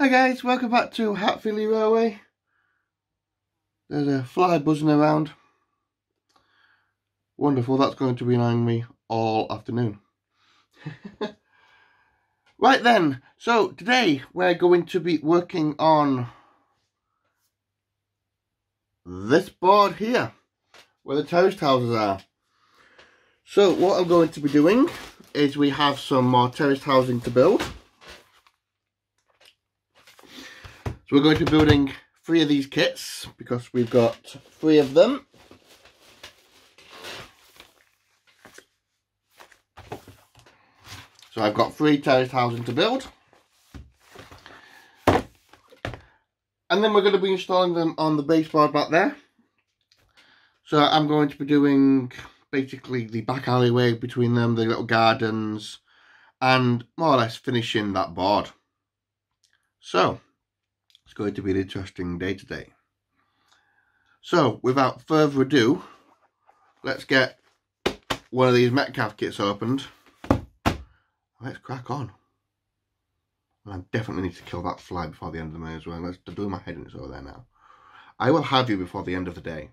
Hi guys, welcome back to Hatfield Railway. There's a fly buzzing around. Wonderful, that's going to be annoying me all afternoon. Right then, so today we're going to be working on this board here, where the terraced houses are. So what I'm going to be doing is we have some more terraced housing to build. So we're going to be building 3 of these kits because we've got 3 of them. So I've got 3 terraced housing to build. And then we're going to be installing them on the baseboard back there. So I'm going to be doing basically the back alleyway between them, the little gardens, and more or less finishing that board. So it's going to be an interesting day today. So without further ado, let's get one of these Metcalfe kits opened. Let's crack on. And I definitely need to kill that fly before the end of the day as well. Let's do my head in, it's over there now. I will have you before the end of the day.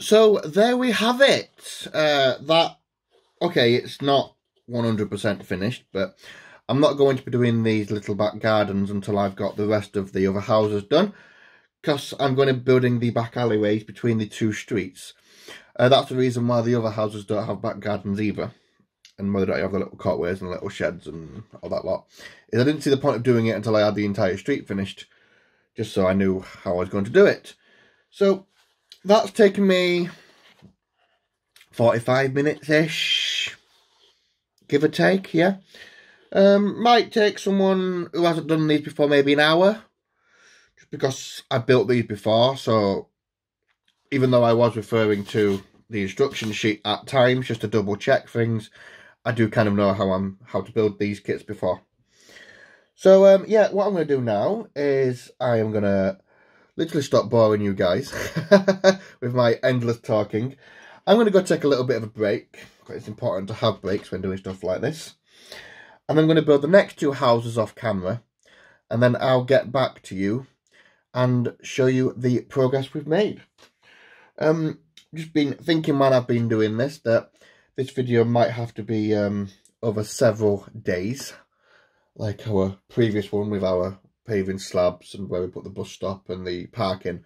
So there we have it. Okay, it's not 100% finished, but I'm not going to be doing these little back gardens until I've got the rest of the other houses done, because I'm going to be building the back alleyways between the two streets. That's the reason why the other houses don't have back gardens either, and why they don't have the little courtways and little sheds and all that lot. Is I didn't see the point of doing it until I had the entire street finished, just so I knew how I was going to do it. So that's taken me 45 minutes-ish, give or take, yeah. Might take someone who hasn't done these before maybe an hour, just because I built these before. So even though I was referring to the instruction sheet at times just to double check things, I do kind of know how to build these kits before. So yeah, what I'm going to do now is I am going to literally stop boring you guys with my endless talking. I'm going to go take a little bit of a break. It's important to have breaks when doing stuff like this. And I'm going to build the next two houses off camera. And then I'll get back to you and show you the progress we've made. Just been thinking while I've been doing this that this video might have to be over several days. Like our previous one with our paving slabs and where we put the bus stop and the parking.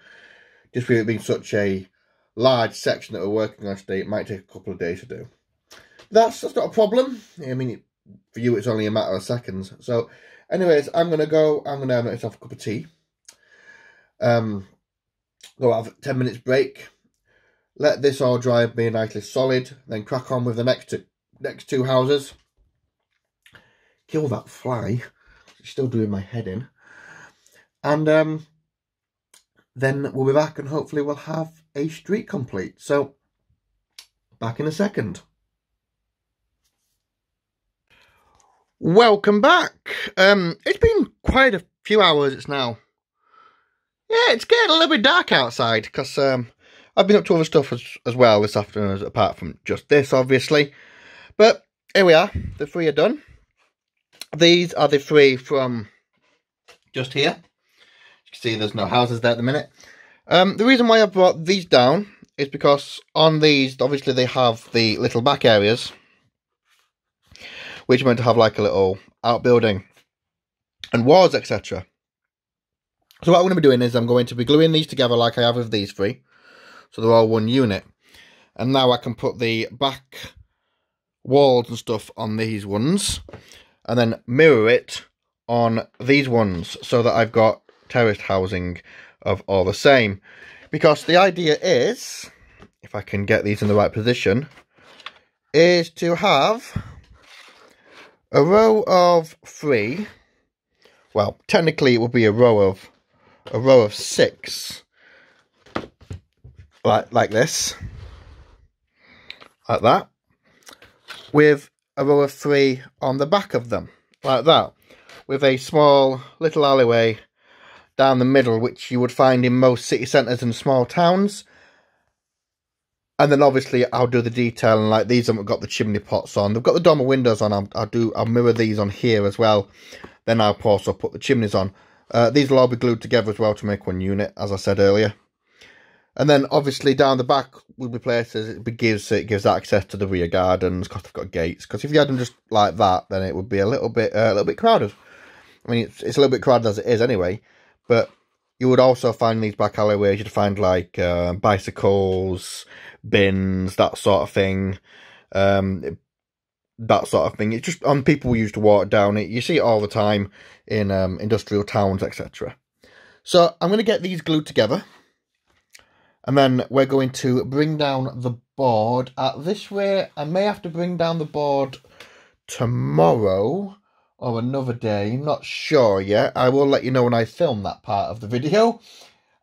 Just with it being such a large section that we're working on today, it might take a couple of days to do. That's not a problem. I mean, for you it's only a matter of seconds. So anyways, I'm going to go, I'm going to have myself a cup of tea. Go have 10 minutes break. Let this all dry and be nicely solid. Then crack on with the next two houses. Kill that fly. It's still doing my head in. And then we'll be back and hopefully we'll have a street complete. So, back in a second. Welcome back. It's been quite a few hours. It's now. Yeah, it's getting a little bit dark outside because I've been up to other stuff as well this afternoon, apart from just this, obviously. But here we are. The three are done. These are the three from just here. You can see there's no houses there at the minute. The reason why I brought these down is because on these, obviously they have the little back areas, which are meant to have like a little outbuilding and walls, etc. So what I'm going to be doing is I'm going to be gluing these together like I have with these three. So they're all one unit. And now I can put the back walls and stuff on these ones. And then mirror it on these ones so that I've got terraced housing of all the same. Because the idea is, if I can get these in the right position, is to have a row of three. Well, technically it would be a row of six. Like this. Like that. With a row of three on the back of them, like that, with a small little alleyway down the middle, which you would find in most city centres and small towns. And then obviously I'll do the detail, and like these haven't got the chimney pots on, they've got the dormer windows on. I'll mirror these on here as well. Then I'll also put the chimneys on. These will all be glued together as well to make one unit, as I said earlier. And then obviously down the back will be places it gives access to the rear gardens because they've got gates. Because if you had them just like that, then it would be a little bit crowded. I mean, it's a little bit crowded as it is anyway. But you would also find these back alleyways. You'd find like bicycles, bins, that sort of thing. It's just on people who used to walk down it. You see it all the time in industrial towns, etc. So I'm going to get these glued together. And then we're going to bring down the board. This way, I may have to bring down the board tomorrow or another day. Not sure yet. I will let you know when I film that part of the video,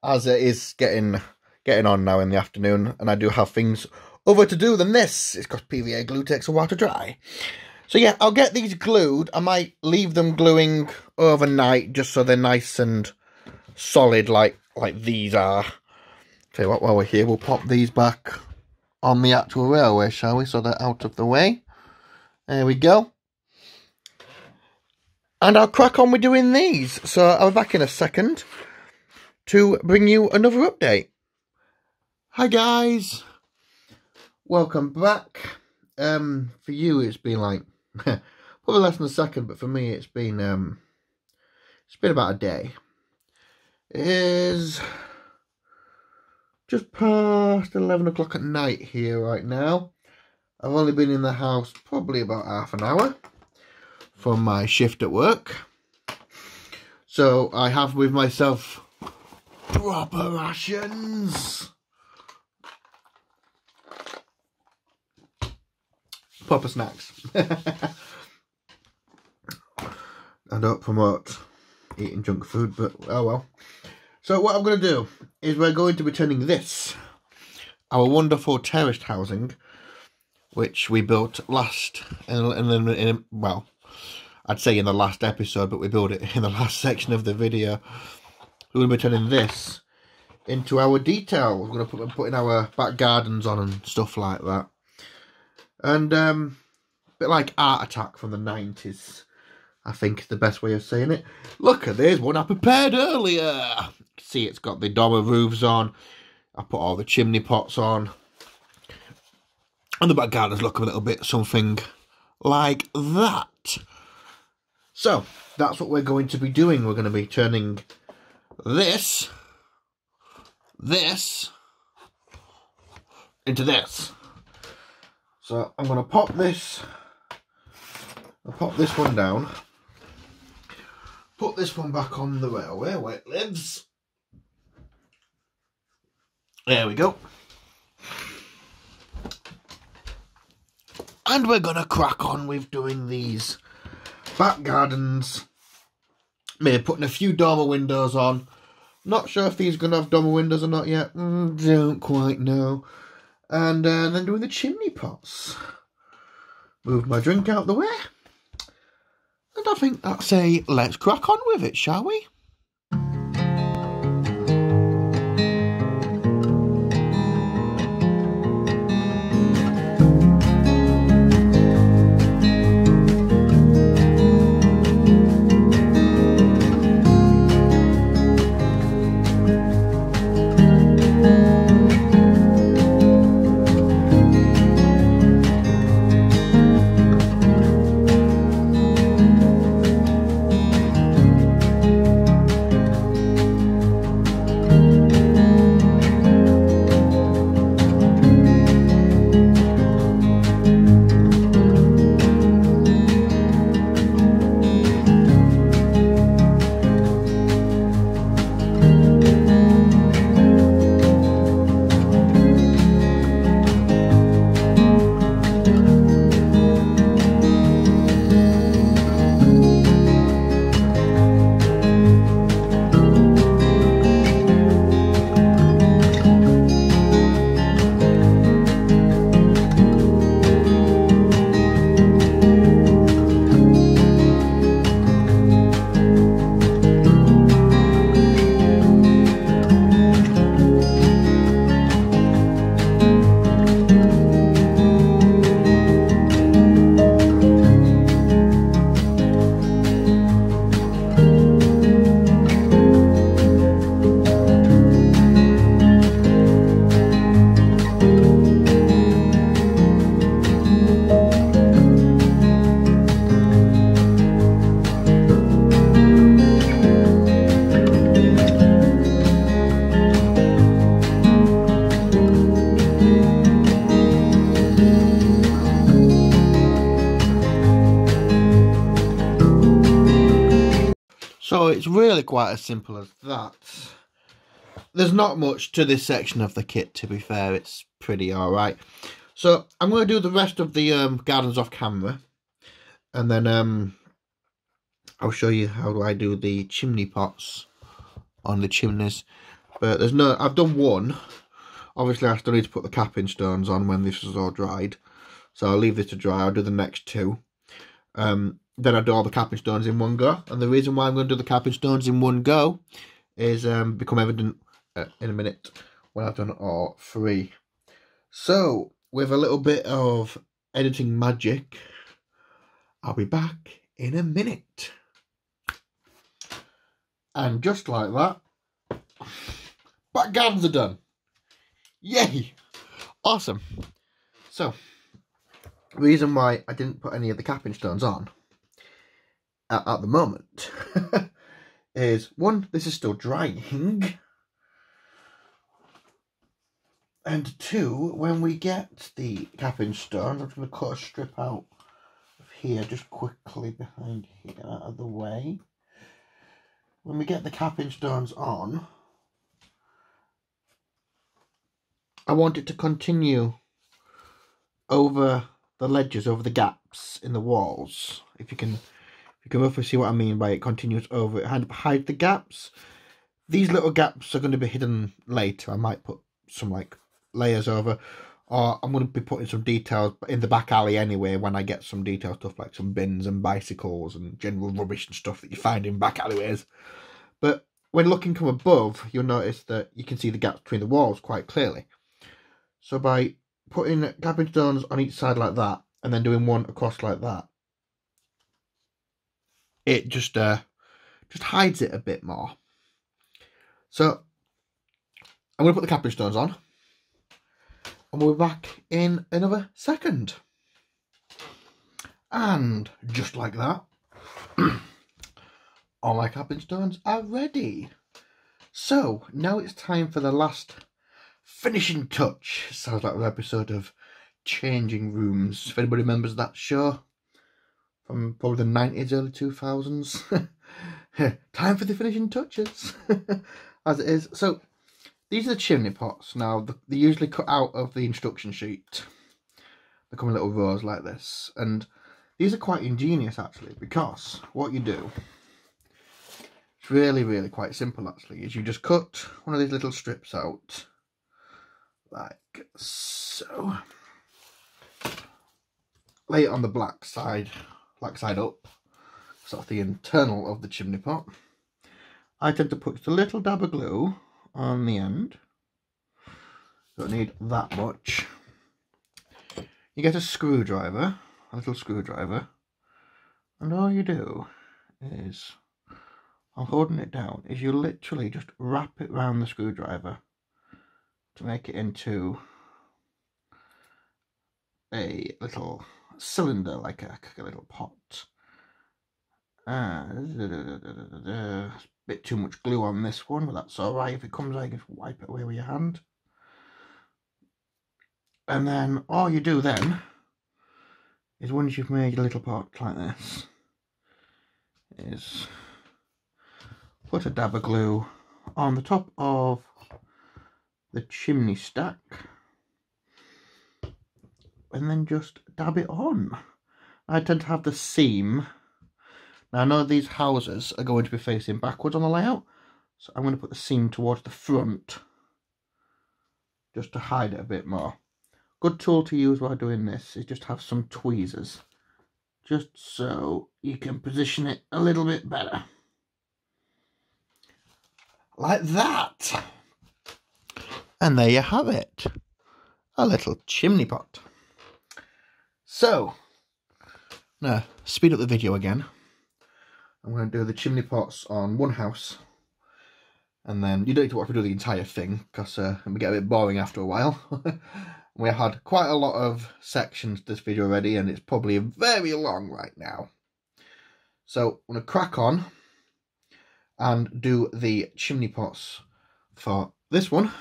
as it is getting on now in the afternoon, and I do have things other to do than this. It's because PVA glue takes a while to dry. So yeah, I'll get these glued. I might leave them gluing overnight just so they're nice and solid like these are. Tell you what, while we're here, we'll pop these back on the actual railway, shall we? So they're out of the way. There we go. And I'll crack on with doing these. So I'll be back in a second to bring you another update. Hi guys, welcome back. For you it's been like probably less than a second, but for me it's been about a day. It is just past 11 o'clock at night here right now. I've only been in the house probably about half an hour from my shift at work, so I have with myself proper rations. Proper snacks. I don't promote eating junk food, but oh well. So what I'm going to do is we're going to be turning this, our wonderful terraced housing, which we built last, well, I'd say in the last episode, but we built it in the last section of the video. We're going to be turning this into our detail. We're going to be putting our back gardens on and stuff like that. And a bit like Art Attack from the 90s, I think is the best way of saying it. Look at this one I prepared earlier. See, it's got the dormer roofs on. I put all the chimney pots on. And the back gardens look a little bit something like that. So, that's what we're going to be doing. We're going to be turning this into this. So I'm going to pop this, I'll pop this one down, put this one back on the railway where it lives. There we go. And we're going to crack on with doing these back gardens. Maybe putting a few dormer windows on. Not sure if these are going to have dormer windows or not yet. Don't quite know. And then doing the chimney pots. Move my drink out the way. And I think that's a let's crack on with it, shall we? So it's really quite as simple as that. There's not much to this section of the kit, to be fair. It's pretty alright. So I'm going to do the rest of the gardens off camera. And then I'll show you how do I do the chimney pots on the chimneys. But there's no, I've done one. Obviously I still need to put the capping stones on when this is all dried. So I'll leave this to dry. I'll do the next two. Then I do all the capping stones in one go. And the reason why I'm going to do the capping stones in one go is become evident in a minute when I've done all three. So, with a little bit of editing magic, I'll be back in a minute. And just like that, back gardens are done. Yay! Awesome. So, the reason why I didn't put any of the capping stones on at the moment is, one, this is still drying, and two, when we get the capping stone, I'm just going to cut a strip out of here, just quickly behind here, out of the way. When we get the capping stones on, I want it to continue over the ledges, over the gaps in the walls. If you can roughly see what I mean by it continues over, hide the gaps. These little gaps are going to be hidden later. I might put some like layers over, or I'm going to be putting some details in the back alley anyway when I get some detailed stuff like some bins and bicycles and general rubbish and stuff that you find in back alleyways. But when looking from above, you'll notice that you can see the gaps between the walls quite clearly. So by putting capping stones on each side like that, and then doing one across like that, it just hides it a bit more. So I'm going to put the capping stones on, and we'll be back in another second. And just like that, all my capping stones are ready. So now it's time for the last finishing touch. Sounds like an episode of Changing Rooms. If anybody remembers that show from probably the 90s, early 2000s. Time for the finishing touches, as it is. So these are the chimney pots. Now, they're usually cut out of the instruction sheet. They come in little rows like this. And these are quite ingenious, actually, because what you do, it's really, really quite simple, actually, is you just cut one of these little strips out, like so. Lay it on the black side up, sort of the internal of the chimney pot. I tend to put just a little dab of glue on the end. Don't need that much. You get a screwdriver, a little screwdriver, and all you do is, while holding it down, is you literally just wrap it around the screwdriver to make it into a little cylinder, like a little pot. A bit too much glue on this one, but that's alright. If it comes out, you can wipe it away with your hand. And then all you do then is, once you've made your little pot like this, is put a dab of glue on the top of the chimney stack, and then just dab it on. I tend to have the seam. Now I know these houses are going to be facing backwards on the layout, so I'm going to put the seam towards the front just to hide it a bit more. Good tool to use while doing this is just have some tweezers, just so you can position it a little bit better. Like that. And there you have it. A little chimney pot. So, now speed up the video again. I'm going to do the chimney pots on one house. And then you don't need to watch me do the entire thing, because it will get a bit boring after a while. We had quite a lot of sections to this video already, and it's probably very long right now. So I'm going to crack on and do the chimney pots for this one.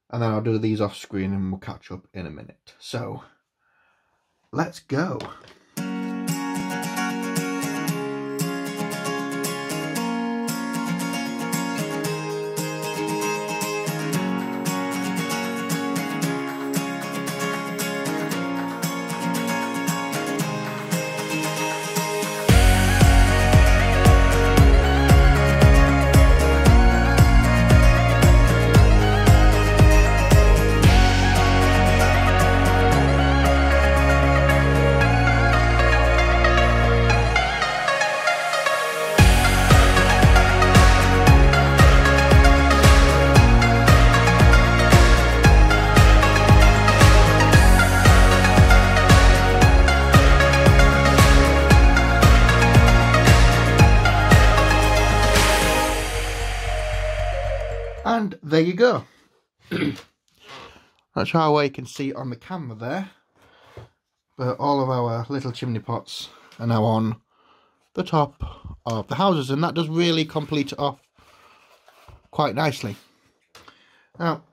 And then I'll do these off screen and we'll catch up in a minute. So, let's go. And there you go. Not sure how well you can see it on the camera there, but all of our little chimney pots are now on the top of the houses, and that does really complete it off quite nicely. Now,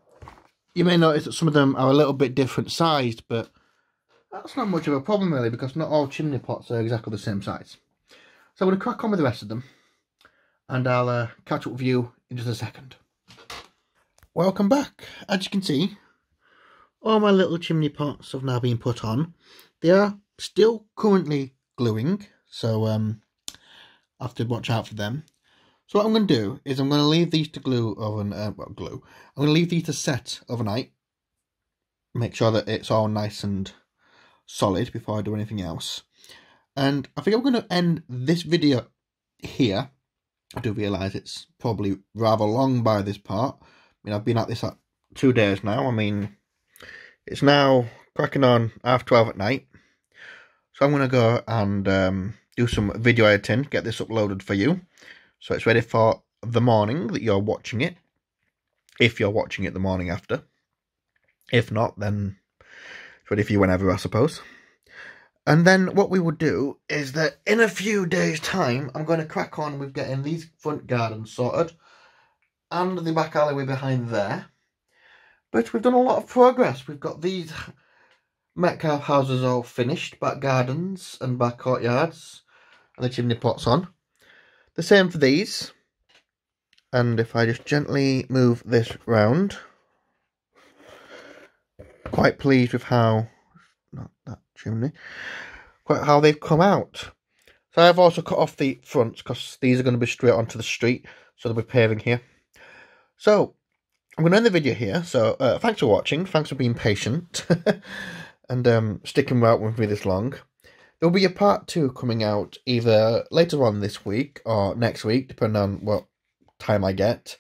you may notice that some of them are a little bit different sized, but that's not much of a problem really, because not all chimney pots are exactly the same size. So I'm going to crack on with the rest of them, and I'll catch up with you in just a second. Welcome back. As you can see, all my little chimney pots have now been put on. They are still currently gluing, so I have to watch out for them. So what I'm going to do is I'm going to leave these to glue. I'm going to leave these to set overnight. Make sure that it's all nice and solid before I do anything else. And I think I'm going to end this video here. I do realise it's probably rather long by this part. I mean, I've been at this 2 days now. I mean, it's now cracking on 12:30 at night. So I'm going to go and do some video editing, get this uploaded for you. So it's ready for the morning that you're watching it. If you're watching it the morning after. If not, then it's ready for you whenever, I suppose. And then what we would do is that in a few days' time, I'm going to crack on with getting these front gardens sorted and the back alleyway behind there. But we've done a lot of progress. We've got these Metcalfe houses all finished, back gardens and back courtyards, and the chimney pots on. The same for these. And if I just gently move this round, quite pleased with how, not that chimney, quite how they've come out. So I've also cut off the fronts because these are going to be straight onto the street, so they'll be paving here. So I'm going to end the video here. So thanks for watching, thanks for being patient and sticking out with me this long. There'll be a part 2 coming out either later on this week or next week, depending on what time I get.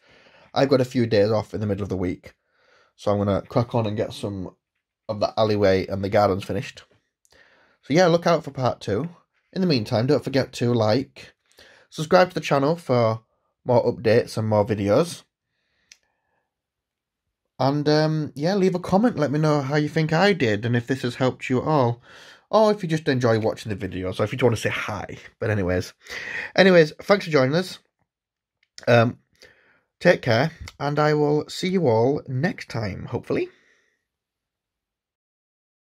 I've got a few days off in the middle of the week, so I'm going to crack on and get some of the alleyway and the gardens finished. So yeah, look out for part 2. In the meantime, don't forget to like, subscribe to the channel for more updates and more videos. And yeah, leave a comment, let me know how you think I did and if this has helped you at all. Or if you just enjoy watching the videos, or if you just want to say hi. But anyways, thanks for joining us. Take care, and I will see you all next time, hopefully.